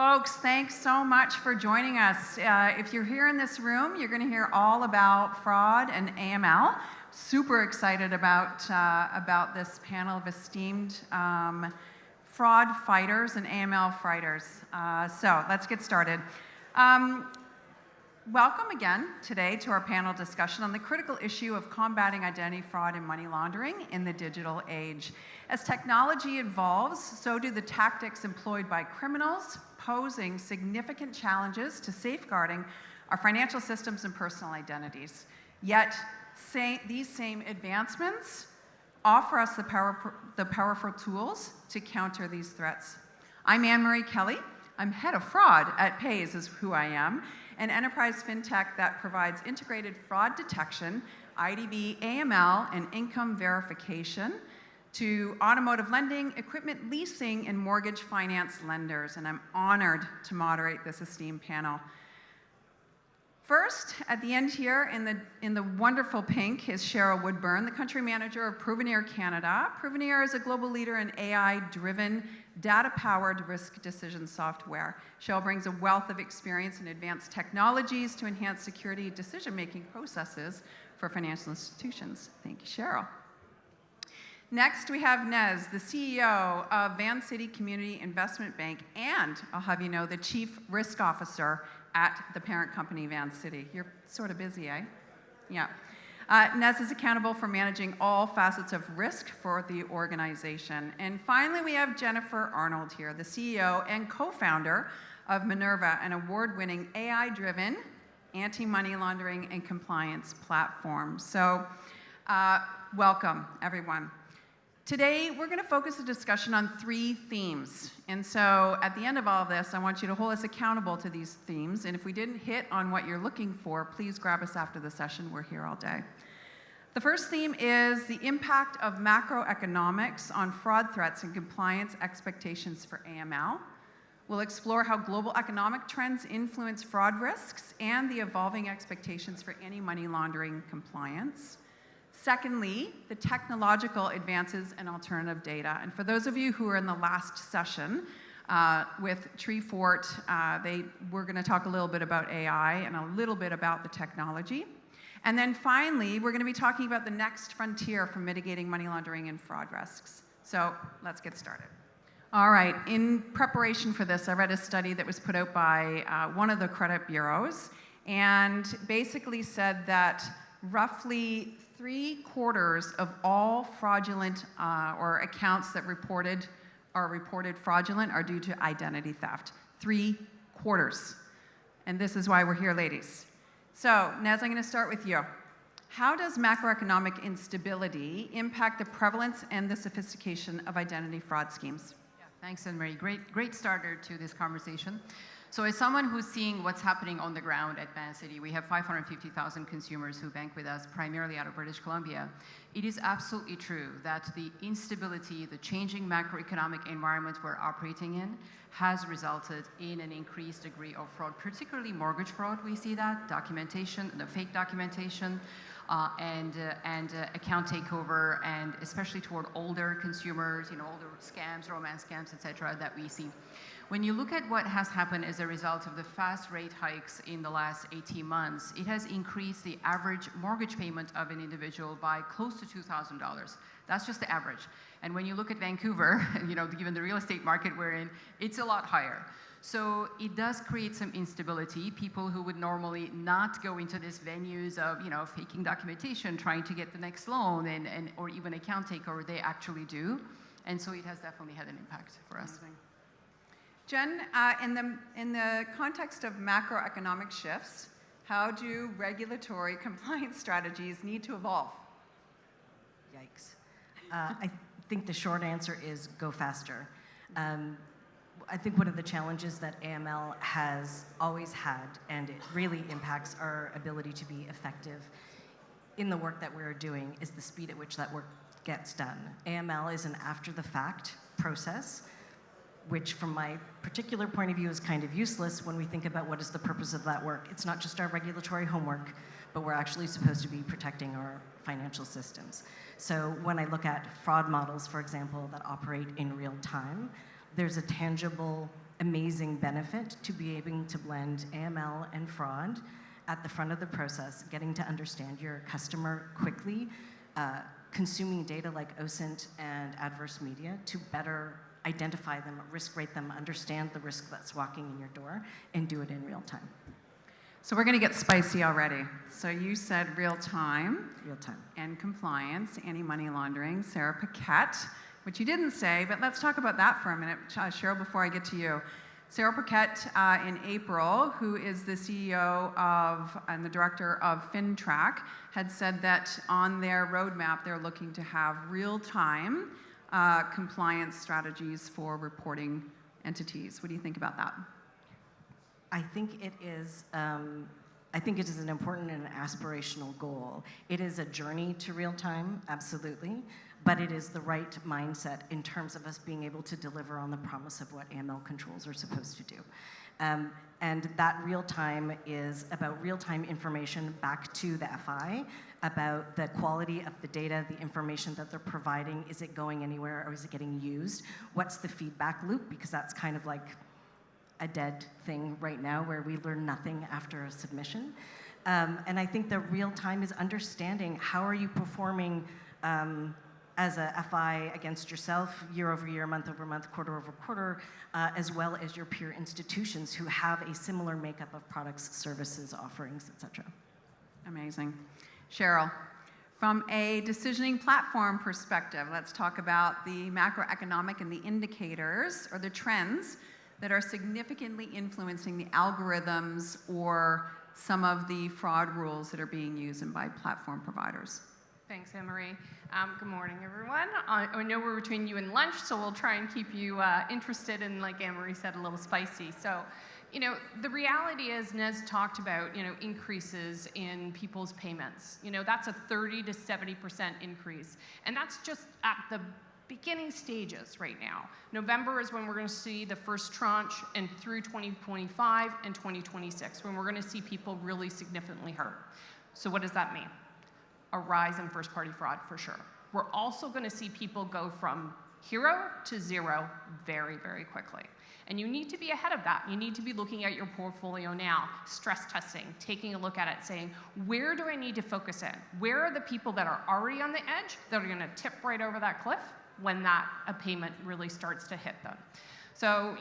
Folks, thanks so much for joining us. If you're here in this room, you're going to hear all about fraud and AML. Super excited about this panel of esteemed fraud fighters and AML fighters. So let's get started. Welcome again today to our panel discussion on the critical issue of combating identity fraud and money laundering in the digital age. As technology evolves, so do the tactics employed by criminals, posing significant challenges to safeguarding our financial systems and personal identities. Yet, these same advancements offer us the powerful tools to counter these threats. I'm Anne-Marie Kelly. I'm head of fraud at Paays is who I am, an enterprise fintech that provides integrated fraud detection, IDV, AML, and income verification to automotive lending, equipment leasing, and mortgage finance lenders, and I'm honored to moderate this esteemed panel. First, at the end here, in the wonderful pink, is Cheryl Woodburn, the country manager of Provenir Canada. Provenir is a global leader in AI-driven, data-powered risk decision software. Cheryl brings a wealth of experience in advanced technologies to enhance security decision-making processes for financial institutions. Thank you, Cheryl. Next, we have Nez, the CEO of Vancity Community Investment Bank, and I'll have you know, the Chief Risk Officer at the parent company, Vancity. You're sort of busy, eh? Yeah. Nez is accountable for managing all facets of risk for the organization. And finally, we have Jennifer Arnold here, the CEO and co-founder of Minerva, an award-winning AI-driven anti-money laundering and compliance platform. So, welcome, everyone. Today, we're going to focus the discussion on 3 themes. And so at the end of all of this, I want you to hold us accountable to these themes. And if we didn't hit on what you're looking for, please grab us after the session. We're here all day. The first theme is the impact of macroeconomics on fraud threats and compliance expectations for AML. We'll explore how global economic trends influence fraud risks and the evolving expectations for anti-money laundering compliance. Secondly, the technological advances in alternative data. And for those of you who were in the last session with Treefort, we're going to talk a little bit about AI and a little bit about the technology. And then finally, we're going to be talking about the next frontier for mitigating money laundering and fraud risks. So let's get started. All right, in preparation for this, I read a study that was put out by one of the credit bureaus and basically said that roughly 3/4 of all fraudulent or accounts that are reported fraudulent are due to identity theft. 3/4. And this is why we're here, ladies. So, Nez, I'm going to start with you. How does macroeconomic instability impact the prevalence and the sophistication of identity fraud schemes? Yeah, thanks, Anne-Marie. Great starter to this conversation. So as someone who's seeing what's happening on the ground at Vancity, we have 550,000 consumers who bank with us primarily out of British Columbia. It is absolutely true that the instability, the changing macroeconomic environment we're operating in has resulted in an increased degree of fraud, particularly mortgage fraud. We see that, documentation, the fake documentation, and account takeover, and especially toward older consumers, older scams, romance scams, etc., that we see. When you look at what has happened as a result of the fast rate hikes in the last 18 months, it has increased the average mortgage payment of an individual by close to $2,000. That's just the average. And when you look at Vancouver, given the real estate market we're in, it's a lot higher. So it does create some instability. People who would normally not go into these venues of, faking documentation, trying to get the next loan, or even account takeover, they actually do. And so it has definitely had an impact for us. Amazing. Jen, in the context of macroeconomic shifts, how do regulatory compliance strategies need to evolve? Yikes. I think the short answer is go faster. I think one of the challenges that AML has always had, and it really impacts our ability to be effective in the work that we're doing, is the speed at which that work gets done. AML is an after-the-fact process, which from my particular point of view is kind of useless when we think about what is the purpose of that work. It's not just our regulatory homework, but we're actually supposed to be protecting our financial systems. So when I look at fraud models, for example, that operate in real time, there's a tangible amazing benefit to be able to blend AML and fraud at the front of the process, getting to understand your customer quickly, consuming data like OSINT and adverse media to better identify them, risk rate them, understand the risk that's walking in your door, and do it in real time. So we're going to get spicy already. So you said real time. Real time. And compliance, anti-money laundering, Sarah Paquette, which you didn't say, but let's talk about that for a minute, Cheryl, before I get to you. Sarah Paquette in April, who is the CEO of and the director of FinTrack, had said that on their roadmap they're looking to have real-time compliance strategies for reporting entities. What do you think about that? I think it is an important and aspirational goal. It is a journey to real time, absolutely, but it is the right mindset in terms of us being able to deliver on the promise of what AML controls are supposed to do. And that real time is about real-time information back to the FI about the quality of the data, the information that they're providing. Is it going anywhere or is it getting used? What's the feedback loop? Because that's kind of like a dead thing right now where we learn nothing after a submission. And I think the real time is understanding how are you performing as a FI against yourself, year over year, month over month, quarter over quarter, as well as your peer institutions who have a similar makeup of products, services, offerings, et cetera. Amazing. Cheryl, from a decisioning platform perspective, let's talk about the macroeconomic and the indicators or the trends that are significantly influencing the algorithms or some of the fraud rules that are being used by platform providers. Thanks, Anne-Marie. Good morning, everyone. I know we're between you and lunch, so we'll try and keep you interested and, like Anne-Marie said, a little spicy. So, the reality is, Nez talked about, increases in people's payments. That's a 30 to 70% increase. And that's just at the beginning stages right now. November is when we're going to see the first tranche, and through 2025 and 2026, when we're going to see people really significantly hurt. So what does that mean? A rise in first-party fraud, for sure. We're also going to see people go from hero to zero very, very quickly. And you need to be ahead of that. You need to be looking at your portfolio now, stress testing, taking a look at it, saying, where do I need to focus in? Where are the people that are already on the edge that are going to tip right over that cliff when a payment really starts to hit them? So,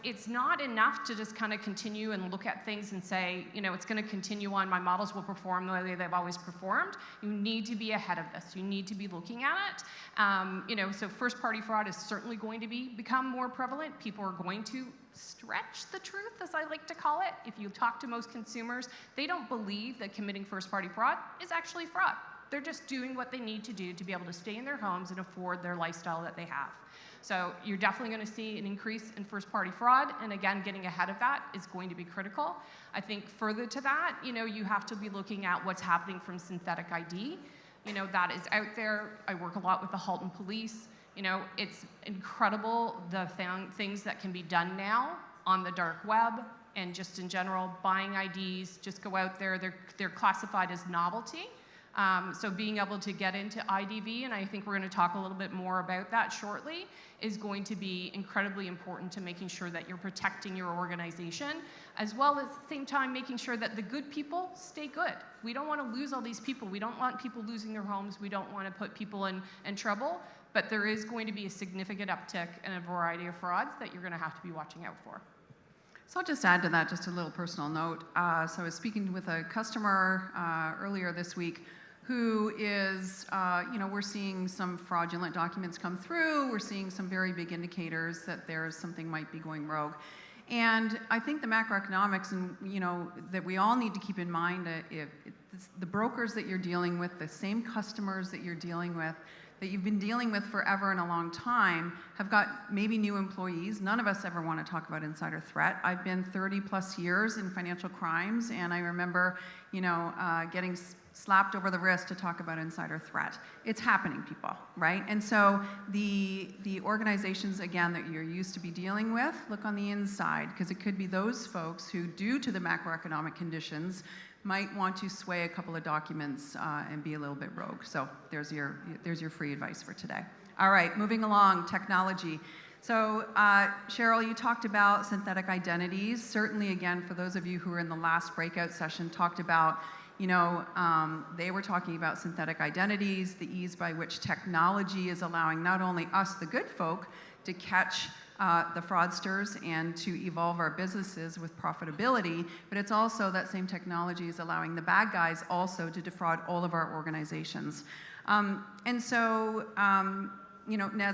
it's not enough to just kind of continue and look at things and say, it's going to continue on, my models will perform the way they've always performed. You need to be ahead of this. You need to be looking at it. So first-party fraud is certainly going to become more prevalent. People are going to stretch the truth, as I like to call it. If you talk to most consumers, they don't believe that committing first-party fraud is actually fraud. They're just doing what they need to do to be able to stay in their homes and afford their lifestyle that they have. So you're definitely going to see an increase in first-party fraud, and again, getting ahead of that is going to be critical. I think further to that, you have to be looking at what's happening from synthetic ID. That is out there. I work a lot with the Halton Police. It's incredible the things that can be done now on the dark web and just in general, buying IDs, just go out there. They're classified as novelty. So being able to get into IDV, and I think we're going to talk a little bit more about that shortly, is going to be incredibly important to making sure that you're protecting your organization, as well as at the same time making sure that the good people stay good. We don't want to lose all these people. We don't want people losing their homes. We don't want to put people in trouble, but there is going to be a significant uptick in a variety of frauds that you're going to have to be watching out for. So I'll just add to that just a little personal note. So I was speaking with a customer earlier this week who is, we're seeing some fraudulent documents come through. We're seeing some very big indicators that something might be going rogue. And I think the macroeconomics and, that we all need to keep in mind that the brokers that you're dealing with, the same customers that you're dealing with, that you've been dealing with forever and a long time, have got maybe new employees. None of us ever want to talk about insider threat. I've been 30 plus years in financial crimes, and I remember, getting slapped over the wrist to talk about insider threat. It's happening, people, right? And so the organizations, again, that you're used to be dealing with, look on the inside, because it could be those folks who, due to the macroeconomic conditions, might want to sway a couple of documents and be a little bit rogue. So there's your free advice for today. All right, moving along, technology. So, Cheryl, you talked about synthetic identities. Certainly, again, for those of you who were in the last breakout session, talked about, they were talking about synthetic identities, the ease by which technology is allowing not only us, the good folk, to catch the fraudsters and to evolve our businesses with profitability, but it's also that same technology is allowing the bad guys also to defraud all of our organizations. Nez,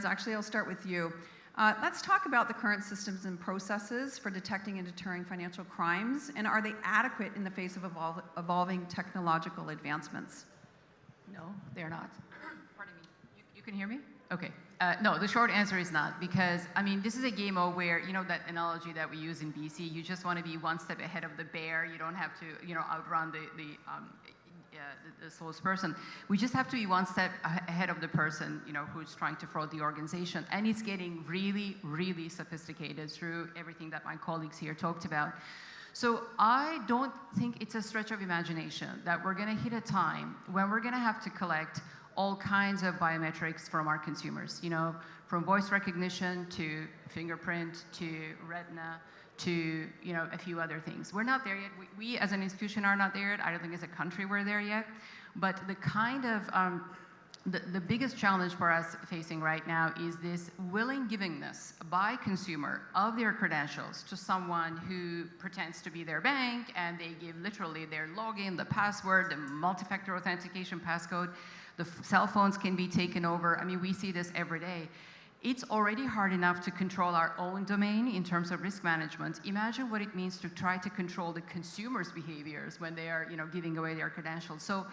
actually, I'll start with you. Let's talk about the current systems and processes for detecting and deterring financial crimes, and are they adequate in the face of evolving technological advancements? No, they're not. Pardon me. You can hear me? Okay. No, the short answer is not, because, this is a game where, that analogy that we use in BC, you just want to be one step ahead of the bear. You don't have to, outrun the slowest person. We just have to be one step ahead of the person, who's trying to fraud the organization. And it's getting really, really sophisticated through everything that my colleagues here talked about. So I don't think it's a stretch of imagination that we're going to hit a time when we're going to have to collect all kinds of biometrics from our consumers, from voice recognition to fingerprint to retina to a few other things. We're not there yet. We as an institution are not there yet. I don't think as a country we're there yet. But the kind of the biggest challenge for us facing right now is this willing givingness by consumer of their credentials to someone who pretends to be their bank, and they give literally their login, the password, the multi-factor authentication passcode. The cell phones can be taken over. We see this every day. It's already hard enough to control our own domain in terms of risk management. Imagine what it means to try to control the consumer's behaviors when they are, giving away their credentials. So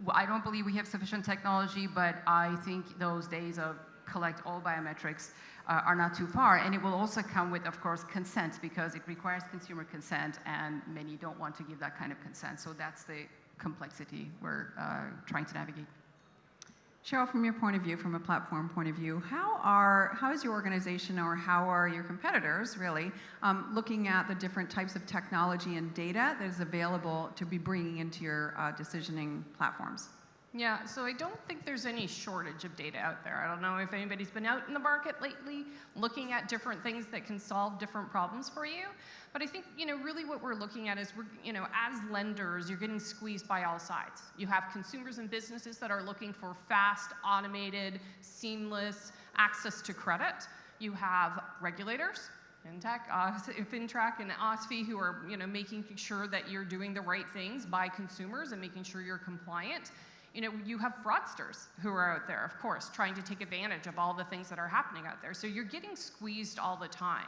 I don't believe we have sufficient technology, but I think those days of collect all biometrics are not too far. And it will also come with, of course, consent, because it requires consumer consent, and many don't want to give that kind of consent. So that's the complexity we're trying to navigate. Cheryl, from your point of view, from a platform point of view, how is your organization, or how are your competitors really looking at the different types of technology and data that is available to be bringing into your decisioning platforms? Yeah, so I don't think there's any shortage of data out there. I don't know if anybody's been out in the market lately looking at different things that can solve different problems for you. But I think, really what we're looking at is as lenders, you're getting squeezed by all sides. You have consumers and businesses that are looking for fast, automated, seamless access to credit. You have regulators, FinTrack and OSFI, who are, making sure that you're doing the right things by consumers and making sure you're compliant. You have fraudsters who are out there, of course, trying to take advantage of all the things that are happening out there. So you're getting squeezed all the time.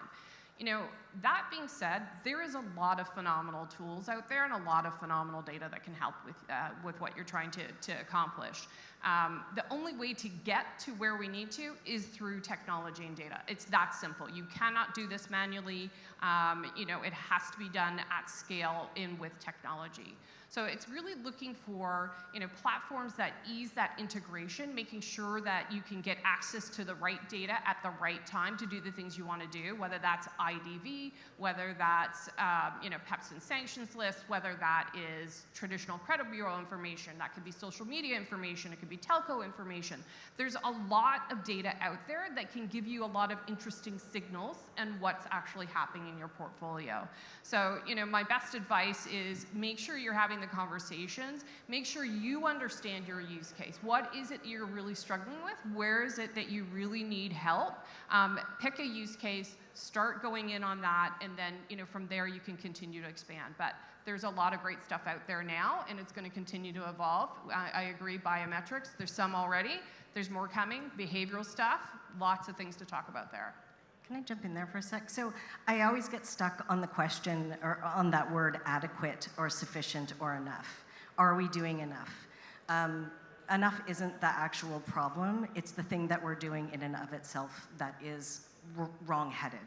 That being said, there is a lot of phenomenal tools out there and a lot of phenomenal data that can help with what you're trying to accomplish. The only way to get to where we need to is through technology and data. It's that simple. You cannot do this manually. It has to be done at scale with technology. So it's really looking for platforms that ease that integration, making sure that you can get access to the right data at the right time to do the things you want to do, whether that's IDV, whether that's PEPs and sanctions lists, whether that is traditional credit bureau information, that could be social media information, it could be telco information. There's a lot of data out there that can give you a lot of interesting signals and what's actually happening in your portfolio. So my best advice is make sure you're having the conversations, make sure you understand your use case. What is it you're really struggling with? Where is it that you really need help? Pick a use case, start going in on that, and then from there you can continue to expand. But there's a lot of great stuff out there now, and it's going to continue to evolve. I agree, biometrics, there's some already. There's more coming, behavioral stuff, lots of things to talk about there. Can I jump in there for a sec? So I always get stuck on the question, or on that word adequate or sufficient or enough. Are we doing enough? Enough isn't the actual problem. It's the thing that we're doing in and of itself that is wrong-headed.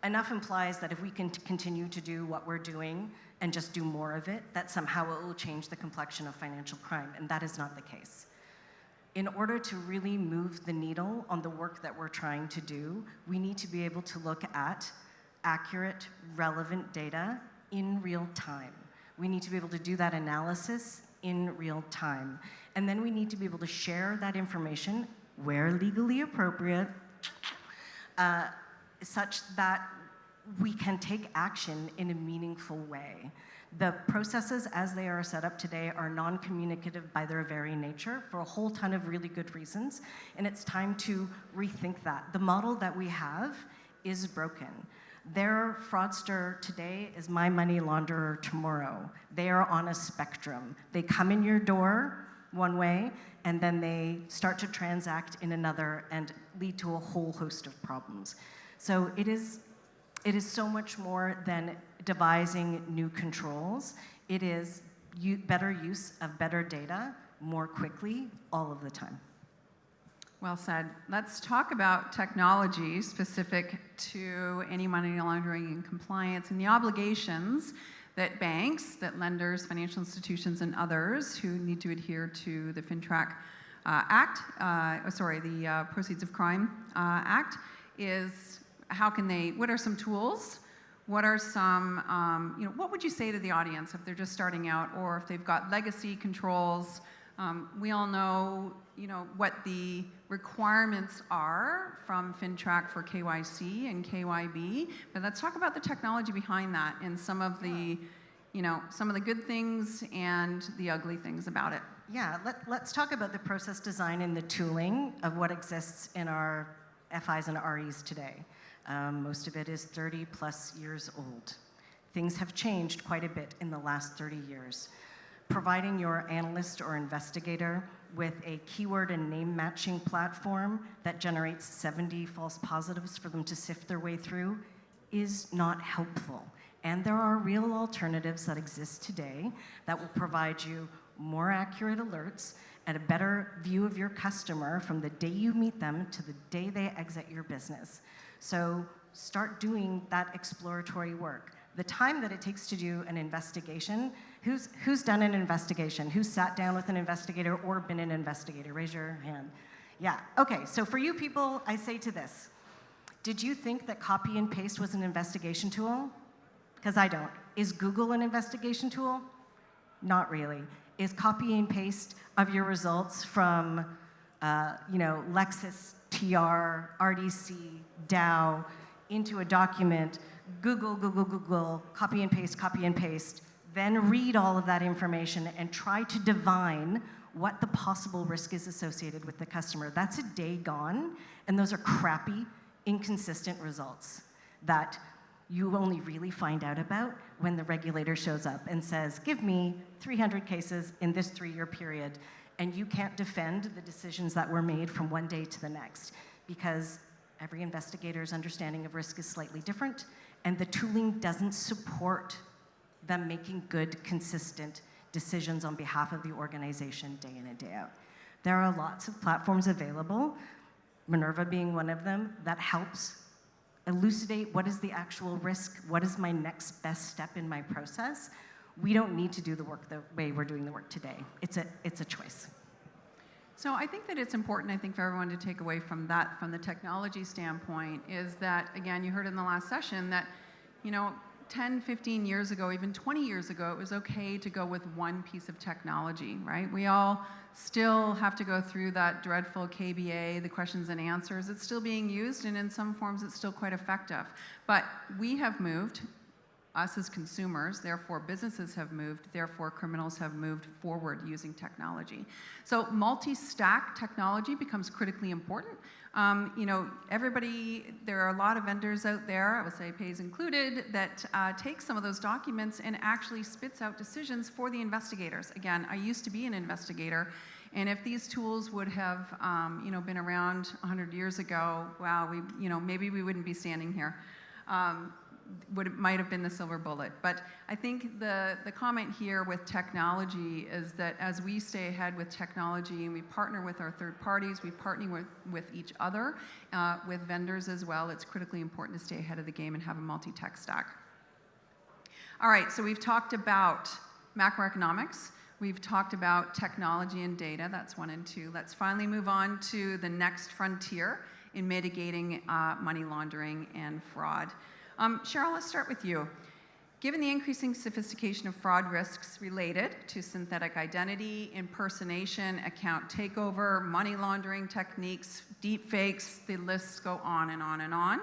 Enough implies that if we can continue to do what we're doing and just do more of it, that somehow it will change the complexion of financial crime, and that is not the case. In order to really move the needle on the work that we're trying to do, we need to be able to look at accurate, relevant data in real time. We need to be able to do that analysis in real time. And then we need to be able to share that information where legally appropriate such that we can take action in a meaningful way. The processes as they are set up today are non-communicative by their very nature for a whole ton of really good reasons, and it's time to rethink that. The model that we have is broken. Their fraudster today is my money launderer tomorrow. They are on a spectrum. They come in your door one way, and then they start to transact in another and lead to a whole host of problems. So it is so much more than devising new controls. It is better use of better data more quickly all of the time. Well said. Let's talk about technology specific to anti-money laundering and compliance and the obligations that banks, that lenders, financial institutions, and others who need to adhere to the FinTrack Act, the Proceeds of Crime Act, is how can they, what are some tools? What are some, what would you say to the audience if they're just starting out or if they've got legacy controls? We all know, what the requirements are from FinTrack for KYC and KYB, but let's talk about the technology behind that and some of the, some of the good things and the ugly things about it. Yeah, let's talk about the process design and the tooling of what exists in our FIs and REs today. Most of it is 30 plus years old. Things have changed quite a bit in the last 30 years. Providing your analyst or investigator with a keyword and name matching platform that generates 70 false positives for them to sift their way through is not helpful. And there are real alternatives that exist today that will provide you more accurate alerts and a better view of your customer from the day you meet them to the day they exit your business. So start doing that exploratory work. The time that it takes to do an investigation, who's done an investigation? Who's sat down with an investigator or been an investigator? Raise your hand. Yeah, okay, so for you people, I say to this, did you think that copy and paste was an investigation tool? Because I don't. Is Google an investigation tool? Not really. Is copy and paste of your results from, Lexis, TR, RDC, Dow, into a document, Google, copy and paste, then read all of that information and try to divine what the possible risk is associated with the customer. That's a day gone, and those are crappy, inconsistent results that you only really find out about when the regulator shows up and says, give me 300 cases in this 3-year period, and you can't defend the decisions that were made from one day to the next because every investigator's understanding of risk is slightly different, and the tooling doesn't support them making good, consistent decisions on behalf of the organization day in and day out. There are lots of platforms available, Minerva being one of them, that helps elucidate what is the actual risk, what is my next best step in my process. We don't need to do the work the way we're doing the work today. It's a choice. So I think that it's important, for everyone to take away from that, from the technology standpoint, is that, again, you heard in the last session that, 10, 15 years ago, even 20 years ago, it was okay to go with one piece of technology, right? We all still have to go through that dreadful KBA, the questions and answers. It's still being used, and in some forms, it's still quite effective. But we have moved, us as consumers, therefore businesses have moved, therefore criminals have moved forward using technology. So multi-stack technology becomes critically important. There are a lot of vendors out there, I would say Paays included, that take some of those documents and actually spits out decisions for the investigators. Again, I used to be an investigator, and if these tools would have, been around 100 years ago, wow, maybe we wouldn't be standing here. Might have been the silver bullet. But I think the comment here with technology is that as we stay ahead with technology and we partner with our third parties, we partner with each other, with vendors as well, it's critically important to stay ahead of the game and have a multi-tech stack. All right, so we've talked about macroeconomics. We've talked about technology and data, that's 1 and 2. Let's finally move on to the next frontier in mitigating money laundering and fraud. Cheryl, let's start with you. Given the increasing sophistication of fraud risks related to synthetic identity, impersonation, account takeover, money laundering techniques, deep fakes, the lists go on and on and on.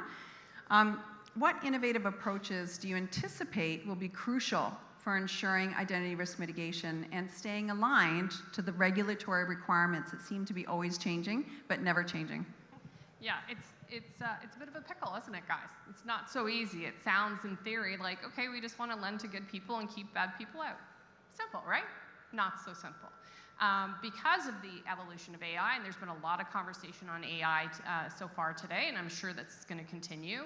What innovative approaches do you anticipate will be crucial for ensuring identity risk mitigation and staying aligned to the regulatory requirements that seem to be always changing, but never changing? Yeah, it's a bit of a pickle, isn't it, guys? It's not so easy. It sounds in theory like, okay, we just want to lend to good people and keep bad people out. Simple, right? Not so simple. Because of the evolution of AI, and there's been a lot of conversation on AI so far today, and I'm sure that's going to continue.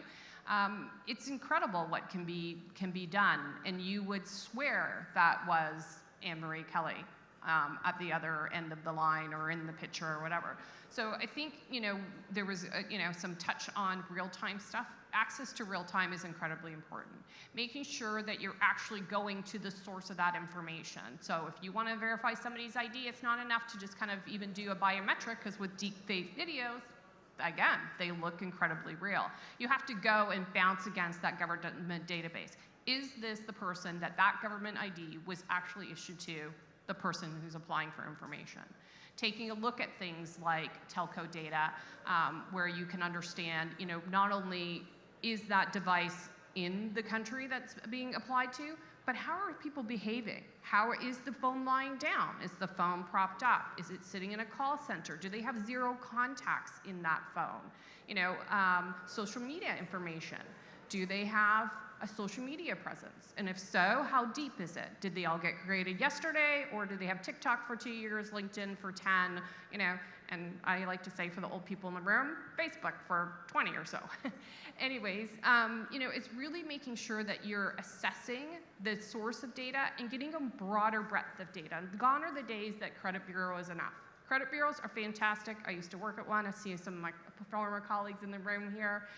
It's incredible what can be done, and you would swear that was Anne-Marie Kelly at the other end of the line or in the picture or whatever. So I think, there was, some touch on real-time stuff. Access to real-time is incredibly important. Making sure that you're actually going to the source of that information. So if you want to verify somebody's ID, it's not enough to just kind of even do a biometric, because with deepfake videos, again, they look incredibly real. You have to go and bounce against that government database. Is this the person that government ID was actually issued to, the person who's applying for information? Taking a look at things like telco data, where you can understand, not only is that device in the country that's being applied to, but how are people behaving? How is the phone lying down? Is the phone propped up? Is it sitting in a call center? Do they have 0 contacts in that phone? Social media information. Do they have a social media presence? And if so, how deep is it? Did they all get created yesterday, or did they have TikTok for 2 years, LinkedIn for 10, and I like to say for the old people in the room, Facebook for 20 or so. Anyways, it's really making sure that you're assessing the source of data and getting a broader breadth of data. Gone are the days that credit bureau is enough. Credit bureaus are fantastic. I used to work at one. I see some of my former colleagues in the room here.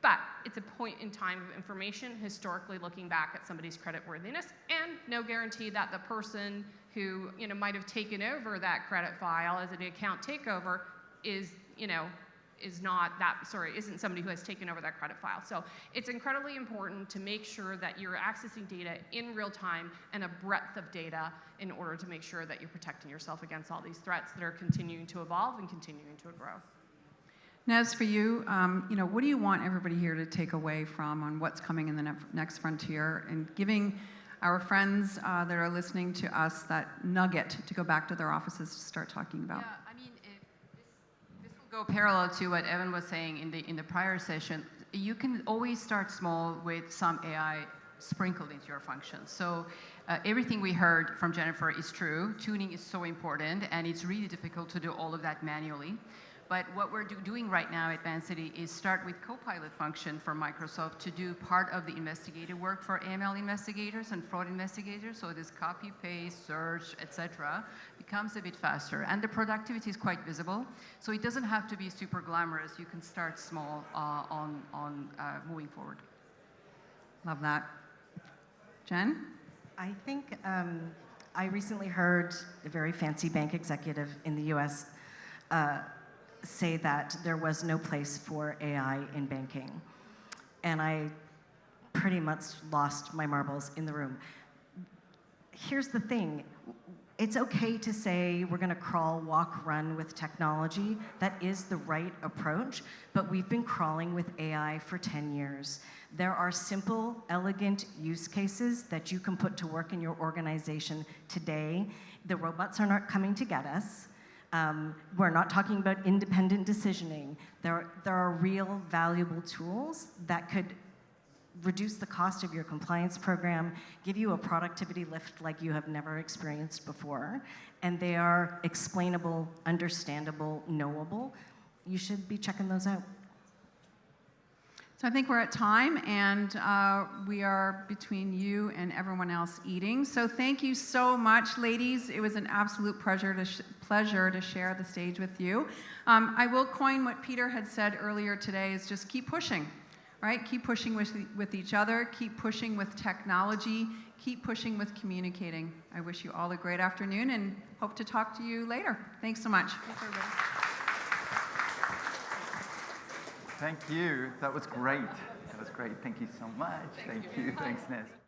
But it's a point in time of information, historically looking back at somebody's creditworthiness, and no guarantee that the person who might have taken over that credit file as an account takeover isn't somebody who has taken over that credit file. So it's incredibly important to make sure that you're accessing data in real time and a breadth of data in order to make sure that you're protecting yourself against all these threats that are continuing to evolve and continuing to grow. Nez, for you, what do you want everybody here to take away from on what's coming in the next frontier, and giving our friends that are listening to us that nugget to go back to their offices to start talking about? Yeah, I mean, this will go parallel to what Evan was saying in the prior session. You can always start small with some AI sprinkled into your functions. So everything we heard from Jennifer is true. Tuning is so important, and it's really difficult to do all of that manually. But what we're doing right now at Vancity is start with Copilot function for Microsoft to do part of the investigative work for AML investigators and fraud investigators. So this copy, paste, search, etc. becomes a bit faster. And the productivity is quite visible. So it doesn't have to be super glamorous. You can start small on moving forward. Love that. Jen? I think I recently heard a very fancy bank executive in the US say that there was no place for AI in banking. And I pretty much lost my marbles in the room. Here's the thing. It's okay to say we're going to crawl, walk, run with technology. That is the right approach, but we've been crawling with AI for 10 years. There are simple, elegant use cases that you can put to work in your organization today. The robots are not coming to get us. We're not talking about independent decisioning. There are real valuable tools that could reduce the cost of your compliance program, give you a productivity lift like you have never experienced before, and they are explainable, understandable, knowable. You should be checking those out. So I think we're at time, and we are between you and everyone else eating. So thank you so much, ladies. It was an absolute pleasure to share the stage with you. I will coin what Peter had said earlier today, is just keep pushing, right? Keep pushing with each other, keep pushing with technology, keep pushing with communicating. I wish you all a great afternoon and hope to talk to you later. Thanks so much. Thanks, everybody. Thank you. That was great. That was great. Thank you so much. Thank you. Thanks, Nez.